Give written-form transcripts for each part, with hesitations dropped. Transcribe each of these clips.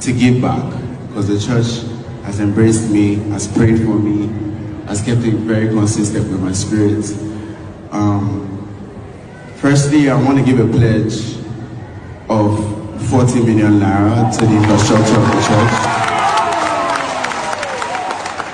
to give back, because the church has embraced me, has prayed for me, has kept it very consistent with my spirit. Firstly, I want to give a pledge of 40 million naira to the infrastructure of the church.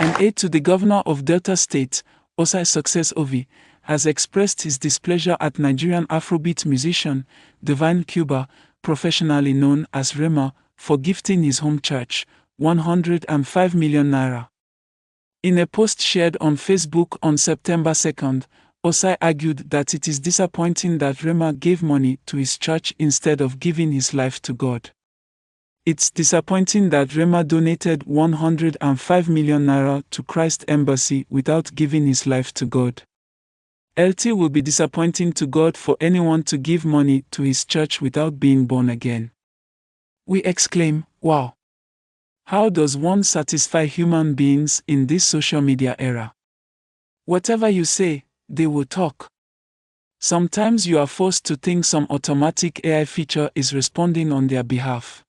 An aide to the governor of Delta State, Ossai Success Ovie, has expressed his displeasure at Nigerian Afrobeat musician Divine Cuba, professionally known as Rema, for gifting his home church 105 million naira. In a post shared on Facebook on September 2nd, Ossai argued that it is disappointing that Rema gave money to his church instead of giving his life to God. It's disappointing that Rema donated 105 million naira to Christ Embassy without giving his life to God. It will be disappointing to God for anyone to give money to his church without being born again. We exclaim, wow! How does one satisfy human beings in this social media era? Whatever you say, they will talk. Sometimes you are forced to think some automatic AI feature is responding on their behalf.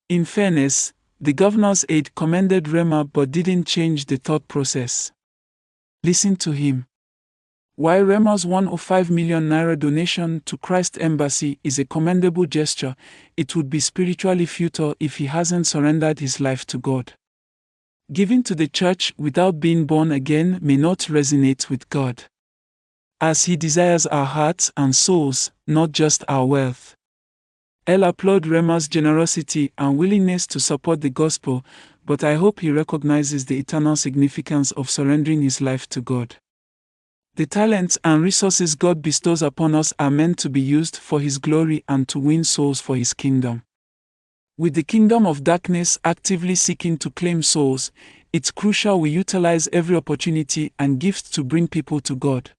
In fairness, the governor's aide commended Rema but didn't change the thought process. Listen to him. While Rema's 105 million naira donation to Christ Embassy is a commendable gesture, it would be spiritually futile if he hasn't surrendered his life to God. Giving to the church without being born again may not resonate with God, as He desires our hearts and souls, not just our wealth. I'll applaud Rema's generosity and willingness to support the gospel, but I hope he recognizes the eternal significance of surrendering his life to God. The talents and resources God bestows upon us are meant to be used for His glory and to win souls for His kingdom. With the kingdom of darkness actively seeking to claim souls, it's crucial we utilize every opportunity and gift to bring people to God.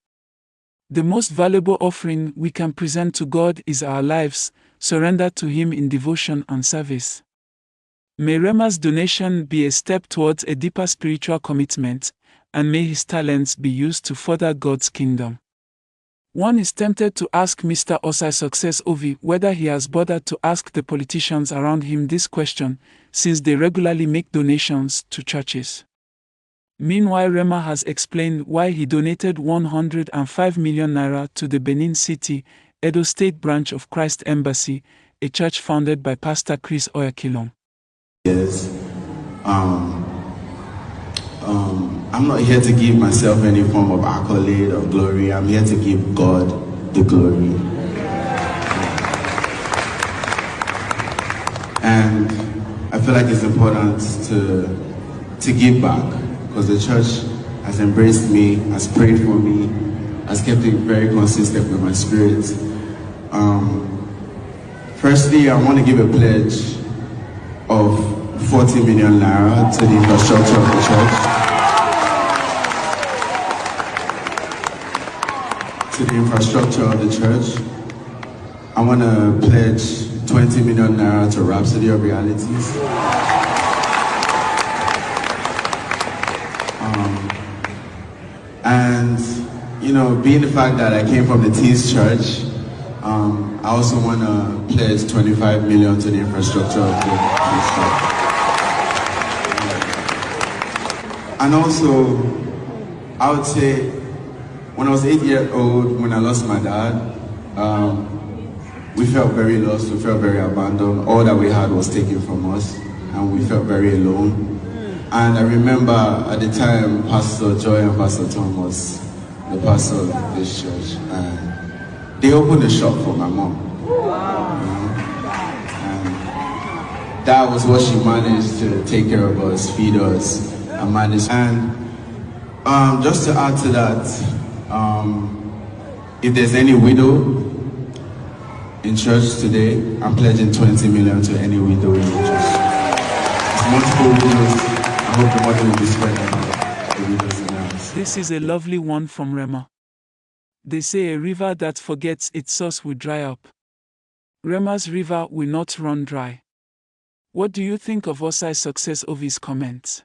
The most valuable offering we can present to God is our lives, surrendered to Him in devotion and service. May Rema's donation be a step towards a deeper spiritual commitment, and may his talents be used to further God's kingdom. One is tempted to ask Mr. Ossai Success Ovie whether he has bothered to ask the politicians around him this question, since they regularly make donations to churches. Meanwhile, Rema has explained why he donated 105 million naira to the Benin City, Edo State branch of Christ Embassy, a church founded by Pastor Chris Oyakilom. Yes. I'm not here to give myself any form of accolade or glory. I'm here to give God the glory. And I feel like it's important to give back, because the church has embraced me, has prayed for me, has kept it very consistent with my spirit. Firstly, I want to give a pledge of 40 million naira to the infrastructure of the church. To the infrastructure of the church. I want to pledge 20 million naira to Rhapsody of Realities. And, you know, being the fact that I came from the Tees Church, I also want to pledge 25 million to the infrastructure of the church. And also, I would say, when I was 8 years old, when I lost my dad, we felt very lost, we felt very abandoned. All that we had was taken from us, and we felt very alone. And I remember at the time, Pastor Joy and Pastor Thomas, the pastor of this church, and they opened a shop for my mom. And that was what she managed to take care of us, feed us, and manage. And just to add to that, if there's any widow in church today, I'm pledging 20 million to any widow in the church. There's multiple widows. I hope the money will be spread out the widows in the house. This is a lovely one from Rema. They say a river that forgets its source will dry up. Rema's river will not run dry. What do you think of Ossai Success Ovie's comments?